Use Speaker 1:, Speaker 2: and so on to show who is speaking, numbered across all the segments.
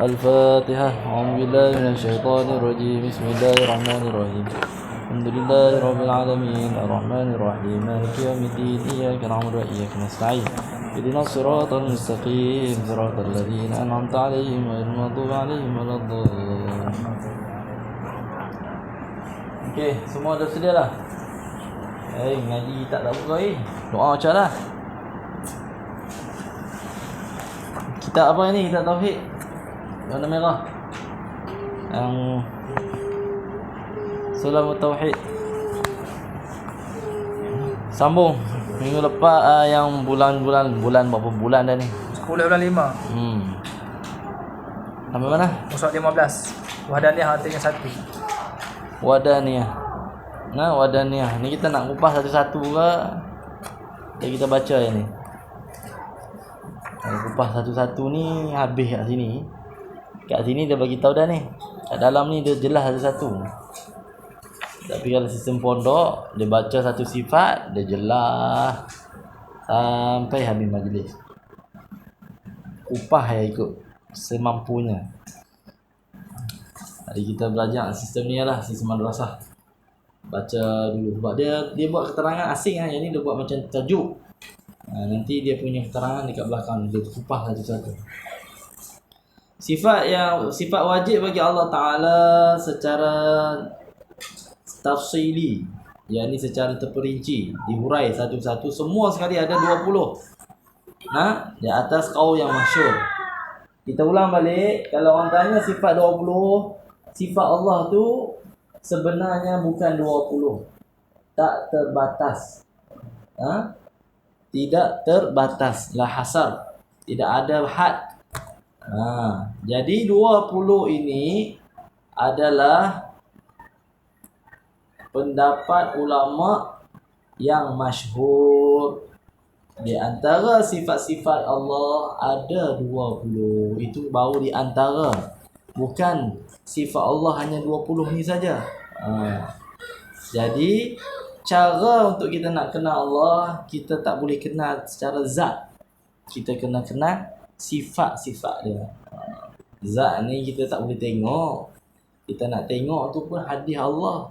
Speaker 1: الفاتحة. أعوذ بالله من الشيطان الرجيم. بسم الله الرحمن الرحيم. الحمد لله رب العالمين الرحمن الرحيم مالك يوم الدين إياك نعبد وإياك نستعين اهدنا الصراط المستقيم صراط الذين أنعمت عليهم غير المغضوب عليهم ولا الضالين. Okey, semua dah sedia dah? Ngaji tak buka doa macam lah. Kitab apa ni? Kitab Tauhid warna merah yang Sulamut Tauhid. Sambung minggu lepas yang bulan berapa bulan dah ni?
Speaker 2: 10 bulan 5.
Speaker 1: Sampai mana?
Speaker 2: Musuh 15. Wahdaniyah artinya satu.
Speaker 1: Wadaniyah. Nah, wadaniyah. Ni kita nak kupas satu-satu ke? Jadi kita baca yang ni. Kalau kupas satu-satu ni habis kat sini. Kat sini dia bagi tahu dah ni. Kat dalam ni dia jelas satu-satu. Tapi kalau sistem pondok, dia baca satu sifat, dia jelas sampai habis majlis. Upah ya ikut semampunya. Hari kita belajar sistem ni lah, sistem madrasah. Baca dulu sebab dia buat keterangan asing yang ni dia buat macam tajuk. Nanti dia punya keterangan dekat belakang, dia kupas satu-satu. Sifat wajib bagi Allah Taala secara tafsili, yakni secara terperinci, dihurai satu-satu, semua sekali ada 20. Di atas qaul yang masyhur. Kita ulang balik, kalau orang tanya sifat 20, sifat Allah tu sebenarnya bukan 20. Tak terbatas. Tidak terbatas, la hasar. Tidak ada had. Jadi 20 ini adalah pendapat ulama yang masyhur. Di antara sifat-sifat Allah ada 20. Itu baru di antara. Bukan sifat Allah hanya 20 ni saja. Jadi cara untuk kita nak kenal Allah, kita tak boleh kenal secara zat. Kita kena kenal sifat-sifat dia. Zat ni kita tak boleh tengok. Kita nak tengok tu pun hadis Allah.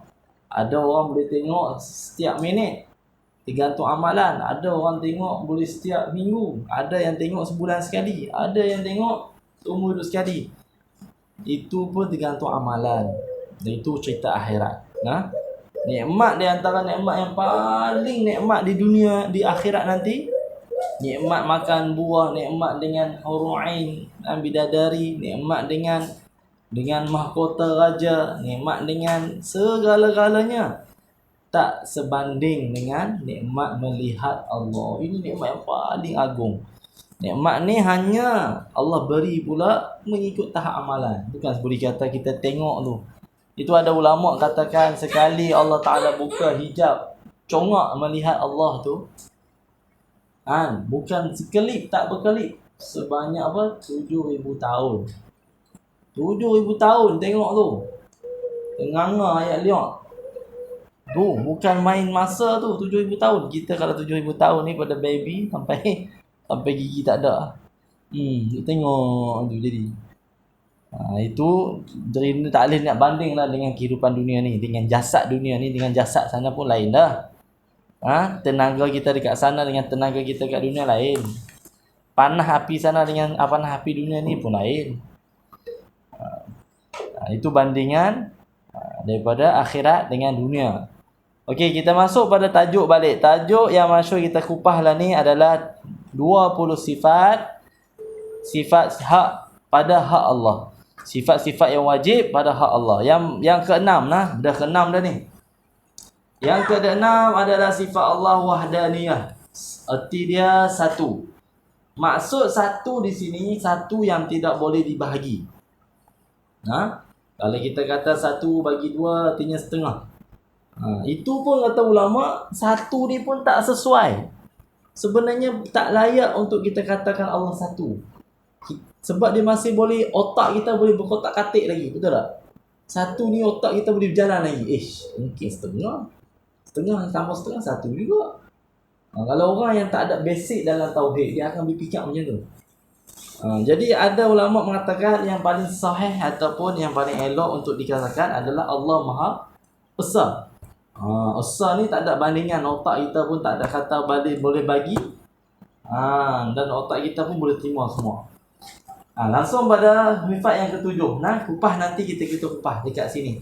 Speaker 1: Ada orang boleh tengok setiap minit, tergantung amalan. Ada orang tengok boleh setiap minggu. Ada yang tengok sebulan sekali. Ada yang tengok seumur hidup sekali. Itu pun tergantung amalan. Dan itu cerita akhirat. Nikmat di antara nikmat yang paling nikmat di dunia, di akhirat nanti, nikmat makan buah, nikmat dengan hurul ain dan bidadari, nikmat dengan mahkota raja, nikmat dengan segala-galanya, tak sebanding dengan nikmat melihat Allah. Ini nikmat yang paling agung. Nikmat ni hanya Allah beri pula mengikut tahap amalan. Bukan boleh kata kita tengok tu. Itu ada ulama katakan sekali Allah Ta'ala buka hijab, congak melihat Allah tu, bukan sekelip, tak berkelip, sebanyak 7,000 tahun. 7,000 tahun tengok tu. Tenganga ayat liak. Tu bukan main masa tu, 7,000 tahun. Kita kalau 7,000 tahun ni pada baby sampai gigi tak ada. Tengok tu jadi. Itu tak boleh nak banding lah dengan kehidupan dunia ni, dengan jasad dunia ni, dengan jasad sana pun lain dah. Tenaga kita dekat sana dengan tenaga kita kat dunia lain. Panah api sana dengan panah api dunia ni pun lain. Itu bandingan daripada akhirat dengan dunia. Okey, kita masuk pada tajuk balik. Tajuk yang masyhur kita kupas lah ni adalah 20 sifat hak pada hak Allah. Sifat-sifat yang wajib pada hak Allah. Yang keenam dah keenam dah ni. Yang keenam adalah sifat Allah wahdaniyah. Erti dia satu. Maksud satu di sini, satu yang tidak boleh dibahagi. Kalau kita kata 1 bagi 2 artinya setengah. Itu pun kata ulama, satu ni pun tak sesuai. Sebenarnya tak layak untuk kita katakan Allah satu. Sebab dia masih boleh, otak kita boleh berkotak-katik lagi. Betul tak? Satu ni otak kita boleh berjalan lagi. Mungkin setengah. Setengah tambah setengah, satu juga. Kalau orang yang tak ada basic dalam tauhid, dia akan berfikir macam tu. Jadi ada ulama mengatakan yang paling sahih ataupun yang paling elok untuk dikatakan adalah Allah Maha Esa. Esa ni tak ada bandingan, otak kita pun tak ada kata boleh bagi. Dan otak kita pun boleh terima semua. Langsung pada mifat yang ketujuh. Kupas nanti kita kupas dekat sini.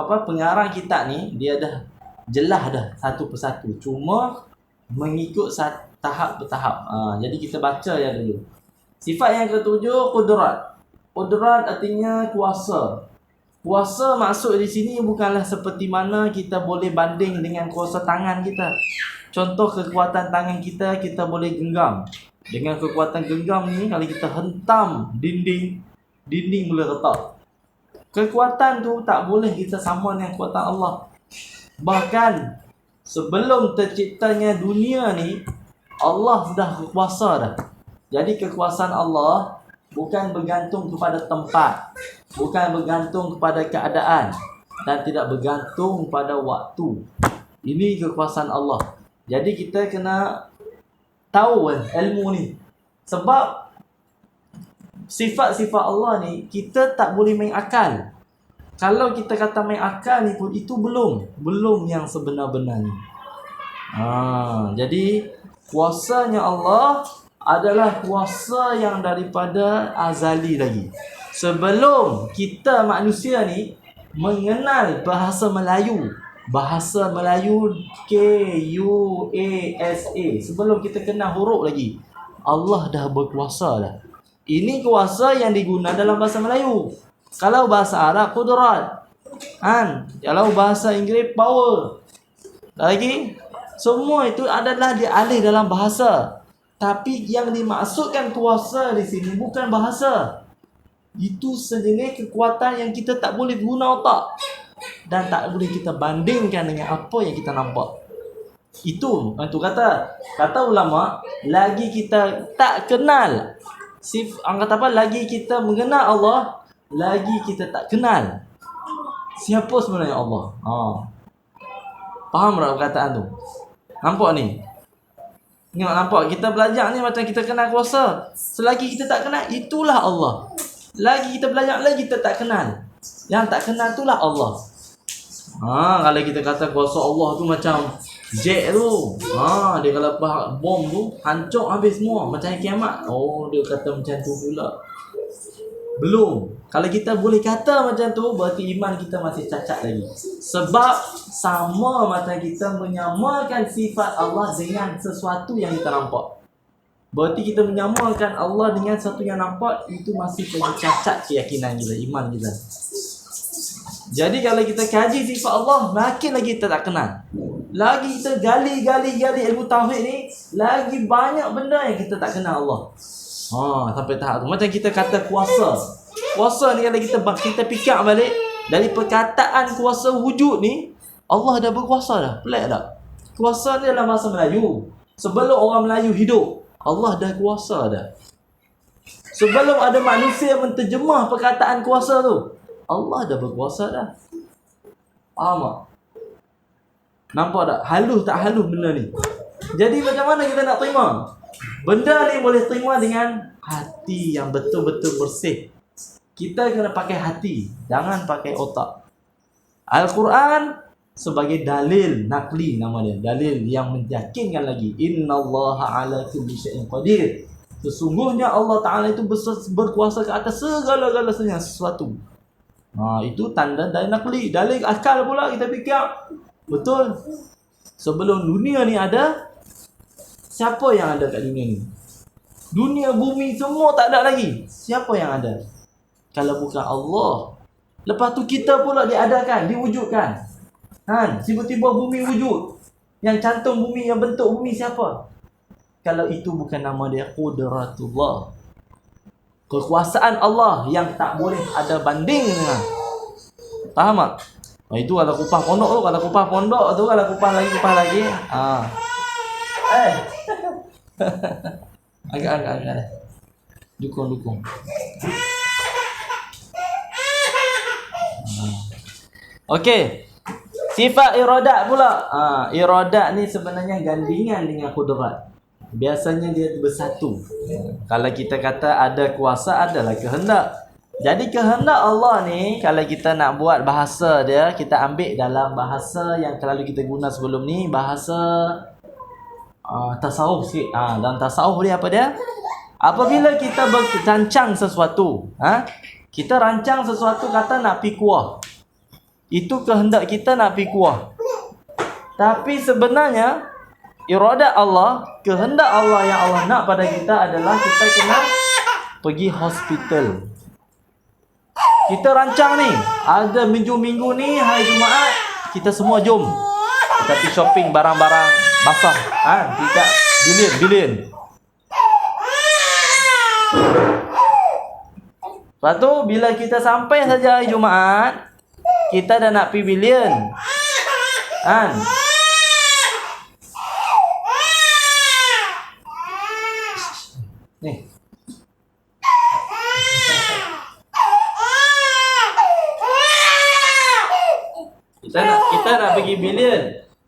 Speaker 1: Pengarang kitab ni dia dah jelas dah satu persatu. Cuma mengikut tahap bertahap. Jadi kita baca ya dulu. Sifat yang ketujuh, qudrat. Qudrat artinya kuasa. Kuasa maksud di sini bukanlah seperti mana kita boleh banding dengan kuasa tangan kita. Contoh kekuatan tangan kita boleh genggam. Dengan kekuatan genggam ni, kalau kita hentam dinding boleh retak. Kekuatan tu tak boleh kita sama dengan kekuatan Allah. Bahkan sebelum terciptanya dunia ni, Allah sudah berkuasa dah. Jadi kekuasaan Allah bukan bergantung kepada tempat, bukan bergantung kepada keadaan, dan tidak bergantung pada waktu. Ini kekuasaan Allah. Jadi kita kena tahu ilmu ni. Sebab sifat-sifat Allah ni kita tak boleh main akal. Kalau kita kata main akal ni pun itu belum yang sebenar-benarnya. Jadi kuasanya Allah adalah kuasa yang daripada azali lagi. Sebelum kita manusia ni mengenal bahasa Melayu KUASA, sebelum kita kenal huruf lagi, Allah dah berkuasa dah. Ini kuasa yang digunakan dalam bahasa Melayu. Kalau bahasa Arab, qudrat. Kalau bahasa Inggeris, power. Lagi, semua itu adalah dialih dalam bahasa. Tapi yang dimaksudkan kuasa di sini bukan bahasa. Itu sejenis kekuatan yang kita tak boleh guna otak. Dan tak boleh kita bandingkan dengan apa yang kita nampak. Itu kata ulama, lagi kita tak kenal lagi kita mengenal Allah, lagi kita tak kenal siapa sebenarnya Allah. Faham tak perkataan tu? Nampak ni? Nampak kita belajar ni macam kita kenal kuasa. Selagi kita tak kenal, itulah Allah. Lagi kita belajar, lagi kita tak kenal. Yang tak kenal itulah Allah. Kalau kita kata kuasa Allah tu macam jet tu. Dia kalau bom tu hancur habis semua macam kiamat. Dia kata macam tu pula. Belum. Kalau kita boleh kata macam tu, berarti iman kita masih cacat lagi. Sebab sama macam kita menyamakan sifat Allah dengan sesuatu yang kita nampak. Berarti kita menyamakan Allah dengan sesuatu yang nampak, itu masih lagi cacat keyakinan kita, iman kita. Jadi kalau kita kaji sifat Allah, makin lagi kita tak kenal. Lagi kita gali ilmu tauhid ni, lagi banyak benda yang kita tak kenal Allah. Sampai tahap tu. Macam kita kata kuasa. Kuasa ni kalau kita fikir balik, dari perkataan kuasa wujud ni, Allah dah berkuasa dah. Pelik tak? Kuasa ni dalam bahasa Melayu. Sebelum orang Melayu hidup, Allah dah kuasa dah. Sebelum ada manusia menterjemah perkataan kuasa tu, Allah dah berkuasa dah. Faham tak? Nampak tak? Halus tak halus benda ni? Jadi macam mana kita nak terima? Benda ni boleh terima dengan hati yang betul-betul bersih. Kita kena pakai hati, jangan pakai otak. Al-Quran sebagai dalil nakli, nama dia, dalil yang meyakinkan lagi. Innallaha ala kulli syai'in qadir. Sesungguhnya Allah Ta'ala itu berkuasa ke atas segala-galanya sesuatu. Itu tanda dalil nakli. Dalil akal pula kita fikir. Betul. Sebelum dunia ni ada, siapa yang ada kat dunia ni? Dunia, bumi semua tak ada lagi. Siapa yang ada? Kalau bukan Allah. Lepas tu kita pula diadakan, diwujudkan. Tiba-tiba bumi wujud. Yang cantum bumi, yang bentuk bumi siapa? Kalau itu bukan nama dia Qudratullah. Kekuasaan Allah yang tak boleh ada banding dengan. Faham tak? Itu kalau kupas pondok tu, kalau kupas lagi. Agak. Dukung. Okey. Sifat iradat pula. Iradat ni sebenarnya gandingan dengan kudrat. Biasanya dia bersatu. Kalau kita kata ada kuasa, adalah kehendak. Jadi kehendak Allah ni, kalau kita nak buat bahasa dia, kita ambil dalam bahasa yang selalu kita guna sebelum ni, bahasa tasawuf sikit. Dalam tasawuf dia apa dia? Apabila kita berancang sesuatu, kita rancang sesuatu, kata nak pi kuah. Itu kehendak kita nak pi kuah. Tapi sebenarnya iradat Allah, kehendak Allah yang Allah nak pada kita adalah kita kena pergi hospital. Kita rancang ni, ada minggu-minggu ni, hari Jumaat, kita semua jom. Kita pergi shopping barang-barang basah. Tidak bilion. Lepas tu, bila kita sampai saja hari Jumaat, kita dah nak pergi bilion. Ni. Kita nak pergi bilion.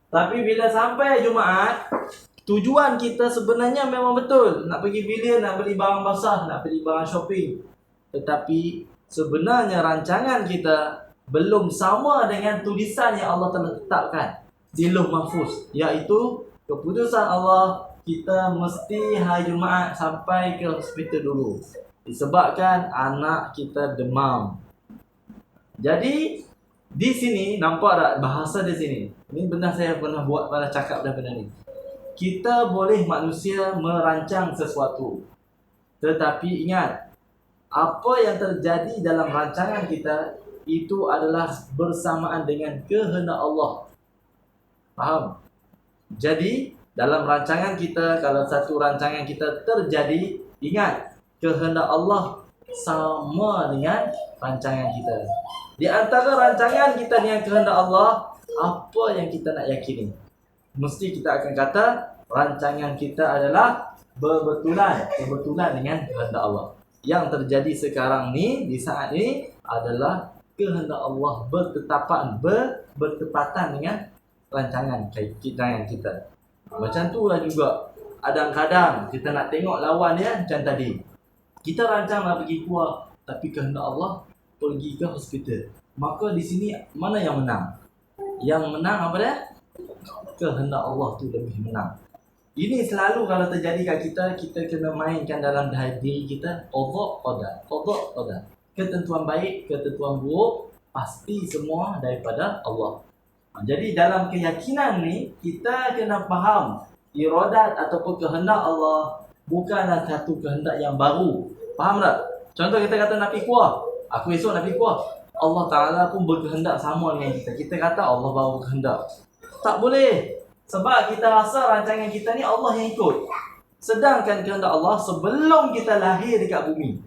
Speaker 1: Tapi bila sampai Jumaat, tujuan kita sebenarnya memang betul. Nak pergi bilion, nak beli barang basah, nak beli barang shopping. Tetapi sebenarnya rancangan kita belum sama dengan tulisan yang Allah telah tetapkan di Lauh Mahfuz, iaitu keputusan Allah kita mesti hari Jumaat sampai ke hospital dulu disebabkan anak kita demam. Jadi di sini nampak tak bahasa di sini? Ini benar, saya pernah buat, pernah cakap dah benda ni. Kita boleh manusia merancang sesuatu, tetapi ingat, apa yang terjadi dalam rancangan kita itu adalah bersamaan dengan kehendak Allah. Faham? Jadi dalam rancangan kita, kalau satu rancangan kita terjadi, ingat, kehendak Allah sama dengan rancangan kita. Di antara rancangan kita dengan kehendak Allah, apa yang kita nak yakini? Mesti kita akan kata rancangan kita adalah berbetulan dengan kehendak Allah. Yang terjadi sekarang ni, di saat ni, adalah kehendak Allah bertepatan dengan rancangan kita. Macam tu lah juga. Kadang-kadang kita nak tengok lawan dia macam tadi. Kita rancang nak pergi keluar, tapi kehendak Allah pergi ke hospital. Maka di sini mana yang menang? Yang menang apa dia? Kehendak Allah tu lebih menang. Ini selalu kalau terjadi kat kita kena mainkan dalam diri kita qada. Ketentuan baik, ketentuan buruk, pasti semua daripada Allah. Jadi dalam keyakinan ni, kita kena faham iradat ataupun kehendak Allah bukanlah satu kehendak yang baru. Faham tak? Contoh kita kata nak pergi kuah. Aku esok nak pergi kuah. Allah Ta'ala pun berkehendak sama dengan kita. Kita kata Allah baru berkehendak. Tak boleh. Sebab kita rasa rancangan kita ni Allah yang ikut. Sedangkan kehendak Allah sebelum kita lahir dekat bumi.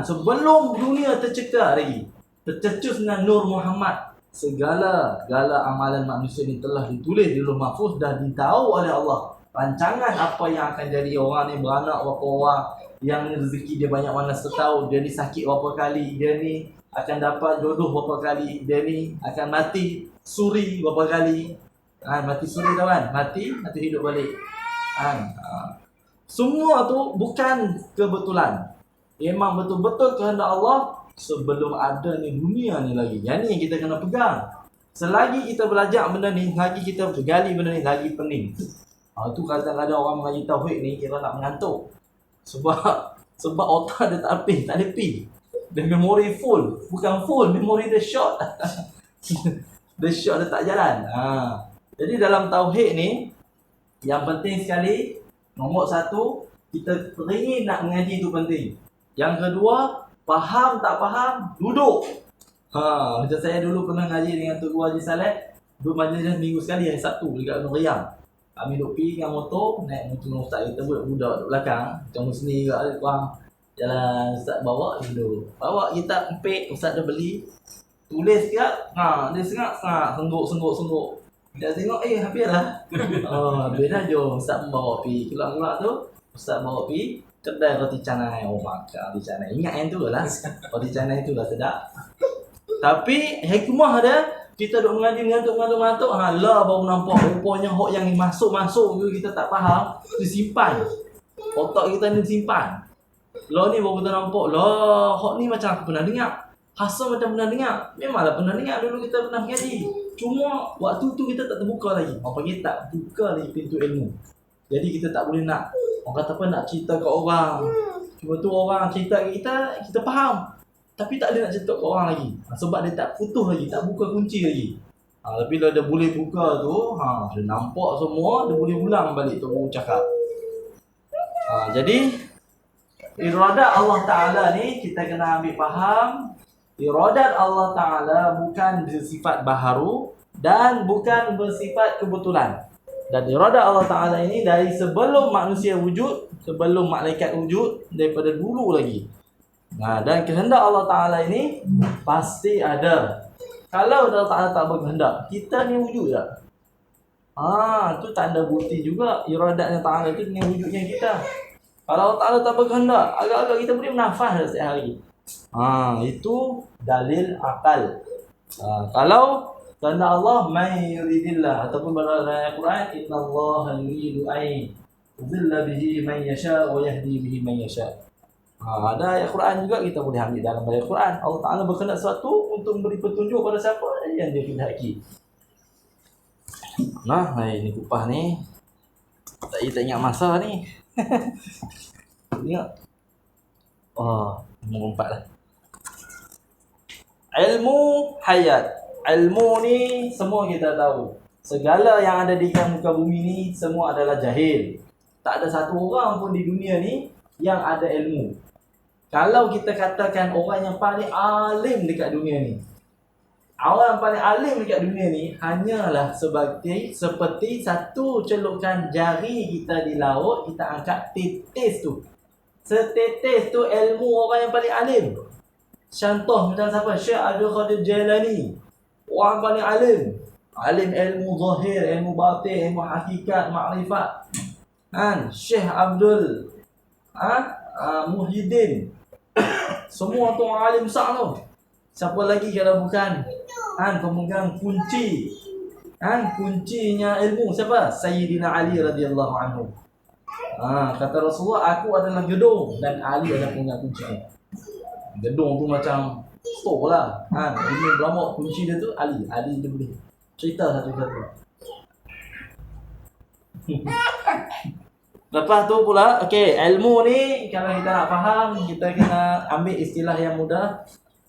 Speaker 1: Sebelum dunia tercekar lagi, tercetus dengan Nur Muhammad, segala amalan manusia ni telah ditulis di Lauh Mahfuz, dah ditahu oleh Allah. Rancangan apa yang akan jadi, orang ni beranak berapa orang, yang ni rezeki dia banyak mana setahun, dia ni sakit berapa kali, dia ni akan dapat jodoh berapa kali, dia ni akan mati suri berapa kali. Mati suri tahu kan? Mati hidup balik. Semua tu bukan kebetulan. Memang betul-betul kehendak Allah sebelum ada ni dunia ni lagi. Yang ni yang kita kena pegang. Selagi kita belajar benda ni, lagi kita gali benda ni, lagi pening. Tu kadang-kadang orang mengaji tauhid ni kira nak mengantuk. Sebab otak dia tak ada pi. Dia memori full. Bukan full, memori dia short. Dia short, dia tak jalan. Jadi dalam tauhid ni, yang penting sekali, nombor satu, kita teringin nak mengaji tu penting. Yang kedua, faham tak faham, duduk. Macam saya dulu pernah ngaji dengan Tok Guru Haji Saleh, duduk majlis minggu sekali, hari Sabtu dekat Gunung Riang. Kami duduk pergi dengan motor, naik motor dengan ustaz kita, budak duduk belakang. Macam musni juga, kurang jalan ustaz bawa dulu. Bawa kitab empik, ustaz dah beli. Tulis sekejap, dia sengak, sengguk. Dia tengok, habis dah. Habis dah, jom ustaz bawa pergi. Keluar tu, ustaz bawa pergi kedai roti canai. Makan roti canai. Ingat yang tu lah. Roti canai tu lah sedap. Tapi hikmah dia, Kita duk mengaji ngantuk. Lah baru nampak rupanya hok yang masuk tu kita tak faham, disimpan. Otak kita ni simpan. Lah ni baru kita nampak, lah hok ni macam aku pernah dengar. Hasan macam pernah dengar. Memanglah pernah dengar, dulu kita pernah mengaji. Cuma waktu tu kita tak terbuka lagi. Orang panggil tak buka lagi pintu ilmu. Jadi kita tak boleh nak, orang kata apa, nak cerita kat orang. Cuma tu orang cerita kat kita faham. Tapi tak ada nak cerita kat orang lagi. Sebab dia tak putus lagi, tak buka kunci lagi. Tapi bila dia boleh buka tu, dia nampak semua, dia boleh ulang balik tu baru cakap. Jadi iradat Allah Ta'ala ni kita kena ambil faham. Iradat Allah Ta'ala bukan bersifat baharu dan bukan bersifat kebetulan. Dan iradat Allah Ta'ala ini dari sebelum manusia wujud, sebelum malaikat wujud, daripada dulu lagi. Dan kehendak Allah Ta'ala ini pasti ada. Kalau Allah Ta'ala tak berkehendak, kita ni wujud tak? Tu tanda bukti juga iradatnya Ta'ala itu dengan wujudnya kita. Kalau Allah Ta'ala tak berkehendak, agak-agak kita boleh bernafas setiap hari. Itu dalil akal. Kalau tanda Allah may yuridillah, ataupun dalam Al-Quran, innallaha yuridu ay yudhilla bihi man yasha wa yahdi bihi man yasha. Ada ayat Quran juga kita boleh ambil dalam ayat Quran. Allah Ta'ala berkehendak sesuatu untuk memberi petunjuk pada siapa yang dia kehendaki. Ini kupah ni tak ingat masa ni. Ingat. Nombor 4 lah. Ilmu hayat. Ilmu ni semua kita tahu. Segala yang ada di muka bumi ni semua adalah jahil. Tak ada satu orang pun di dunia ni yang ada ilmu. Kalau kita katakan orang yang paling alim dekat dunia ni, orang yang paling alim dekat dunia ni hanyalah seperti satu celukan jari kita di laut, kita angkat titis tu. Setetes tu ilmu orang yang paling alim. Contoh macam siapa? Syekh Abdul Qadir Jailani. Orang paling alim. Alim ilmu zahir, ilmu batin, ilmu hakikat, makrifat. Syekh Abdul Muhyiddin. Semua tu orang alim besar tu. Siapa lagi kalau bukan pemegang kunci kuncinya ilmu, siapa? Sayyidina Ali radhiyallahu anhu. Kata Rasulullah, aku adalah gedung dan Ali adalah pemegang kuncinya. Gedung tu macam store lah. Ini berapa kunci dia tu? Ali dia boleh cerita satu-satu. Lepas tu pula, ilmu ni kalau kita nak faham, kita kena ambil istilah yang mudah.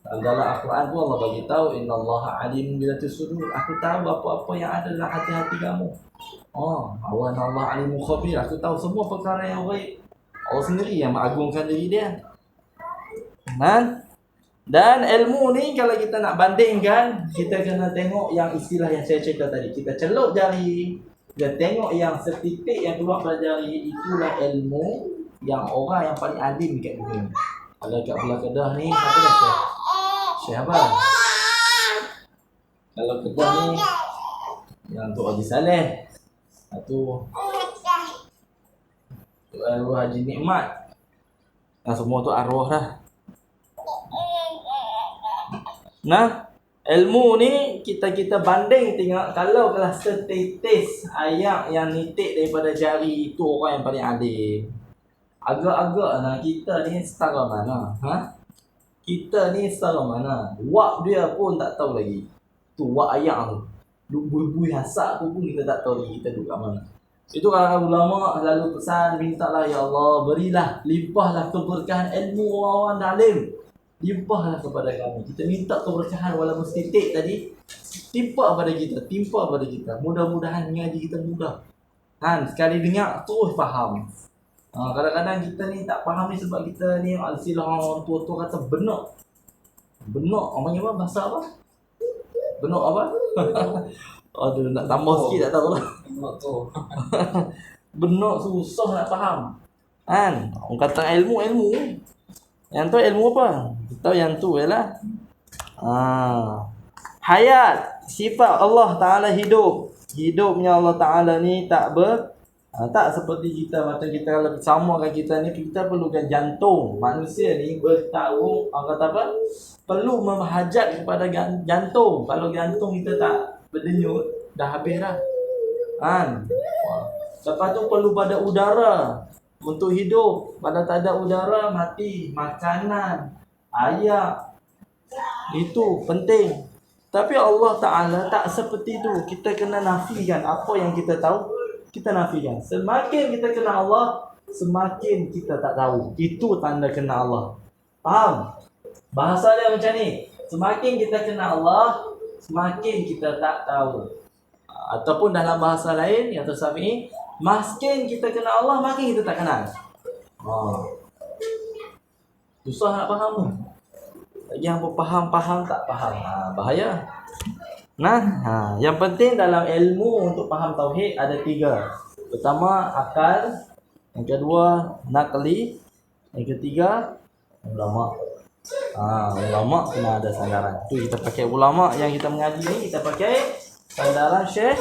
Speaker 1: Dalam Al-Quran tu Allah bagi tahu, innallaha alim billatis sudur. Aku tahu apa-apa yang ada dalam hati-hati kamu. Allah alimu khabir. Aku tahu semua perkara yang baik. Allah sendiri yang mengagungkan diri dia. Dan ilmu ni kalau kita nak bandingkan, kita kena tengok yang istilah yang saya cerita tadi. Kita celup jari, kita tengok yang setitik yang keluar pada jari, itulah ilmu yang orang yang paling alim dekat dunia. Kalau kat Pulau Kedah ni, apa dah Syekh? Syekh apa? Kalau Kedah ni, yang Tok Haji Saleh, Tok Arwah Haji Nikmat. Semua tu arwah dah. Ilmu ni kita banding tengok, kalau kelas setitis ayak yang nitik daripada jari itu orang yang paling alim. Agak-agak kita ni setara mana? Kita ni setara mana? Wak dia pun tak tahu lagi. Tu wak ayak tu. Bui-bui hasak tu pun kita tak tahu lagi kita duduk kat mana. Itu kalau ulama lalu pesan, mintalah ya Allah, berilah, limpahlah keberkahan ilmu orang-orang alim. Limpahlah kepada kami. Kita minta keberkahan walaupun setitik tadi, timpa pada kita. Mudah-mudahan mengaji kita mudah. Sekali dengar terus faham. Kadang-kadang kita ni tak faham ni sebab kita ni alsilah orang tua-tua kata benak. Orang panggil apa? Bahasa apa? Benak apa? Aduh, nak tambah sikit tak tahu lah. Benak susah nak faham. Orang kata ilmu. Yang tu ilmu apa? Kita tahu yang tu ialah hayat, sifat Allah Ta'ala hidup. Hidupnya Allah Ta'ala ni tak Tak seperti kita, macam kita kalau samakan kita ni, kita perlukan jantung. Manusia ni bertarung, orang kata apa? Perlu memhajat kepada jantung. Kalau jantung kita tak berdenyut, dah habis dah. Kan? Lepas tu perlu pada udara untuk hidup. Pada tak ada udara, mati. Makanan, air, itu penting. Tapi Allah Ta'ala tak seperti itu. Kita kena nafikan apa yang kita tahu, kita nafikan. Semakin kita kenal Allah, semakin kita tak tahu. Itu tanda kenal Allah. Faham? Bahasa dia macam ni. Semakin kita kenal Allah, semakin kita tak tahu. Ataupun dalam bahasa lain, yang tersami, makin kita kenal Allah, makin kita tak kenal. Susah nak faham tu. Yang faham tak faham. Bahaya. Yang penting dalam ilmu untuk faham tauhid ada 3. Pertama, akal. Yang kedua, nakli. Yang ketiga, ulama. Ulama kena ada sandaran. Tu kita pakai ulama yang kita mengaji ni, kita pakai sandaran Syekh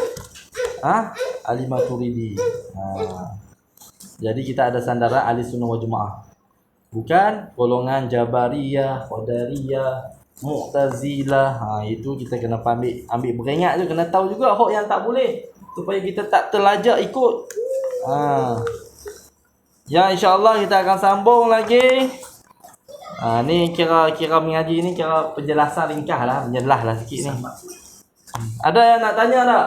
Speaker 1: Ali Maturidi. Jadi kita ada sandaran Ahli Sunnah wal Jamaah. Bukan golongan Jabariyah, Qadariyah, Mu'tazilah. Itu kita kena ambil beringat tu, kena tahu juga hak yang tak boleh supaya kita tak terlajak ikut. Ya, insya-Allah kita akan sambung lagi. Ni kira mengaji ni kira penjelasan ringkas lah, menjelaslah sikit ni. Ada yang nak tanya tak?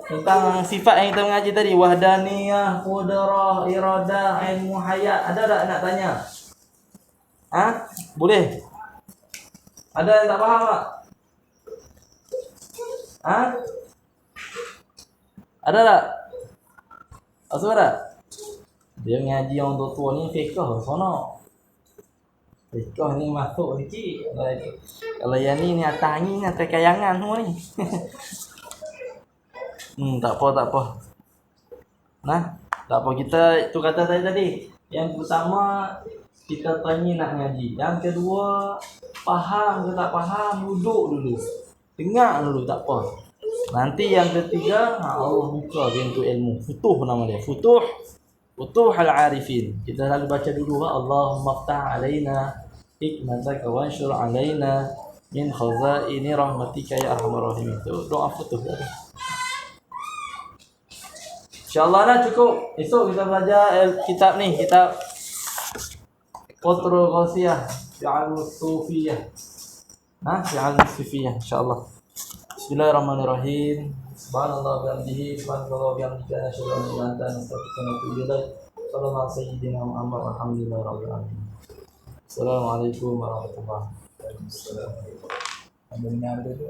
Speaker 1: Tentang sifat yang kita mengaji tadi, wahdaniyah, qudrah, iradah, ilmu hayat. Ada tak nak tanya? Boleh? Ada yang tak faham tak? Ada tak? Asal tak? Dia mengaji yang tua ni fiqh sono. Fiqh ni masuk sikit. Kalau yang ni atas angin, atas kayangan semua ni. Tak apa. Tak apa, kita tu kata tadi. Yang pertama kita tanya nak ngaji. Yang kedua, faham ke tak faham, duduk dulu. Dengar dulu, tak apa. Nanti yang ketiga, Allah buka pintu ilmu. Futuh nama dia. Futuh al-arifin. Kita selalu baca dulu, Allahumma ftah alaina hikmataka wansyur alaina min khazaini rahmatika ya arhamar rahimin. Itu doa futuh tadi. InsyaAllah dah cukup. Esok kita belajar kitab ni. Kitab Qatrul Ghasiyah Fi'alus Sufiyah. Fi'alus Sufiyah, insyaAllah. Bismillahirrahmanirrahim. Subhanallah bihamdihi, subhanallah bihamdika, nasyhadu an la ilaha illa anta, nastaghfiruka wa natubu ilaik. Sallallahu alaihi sayyidina Muhammad walhamdulillahi rabbil alamin. Assalamualaikum warahmatullahi wabarakatuh.
Speaker 2: Ada dengar dulu.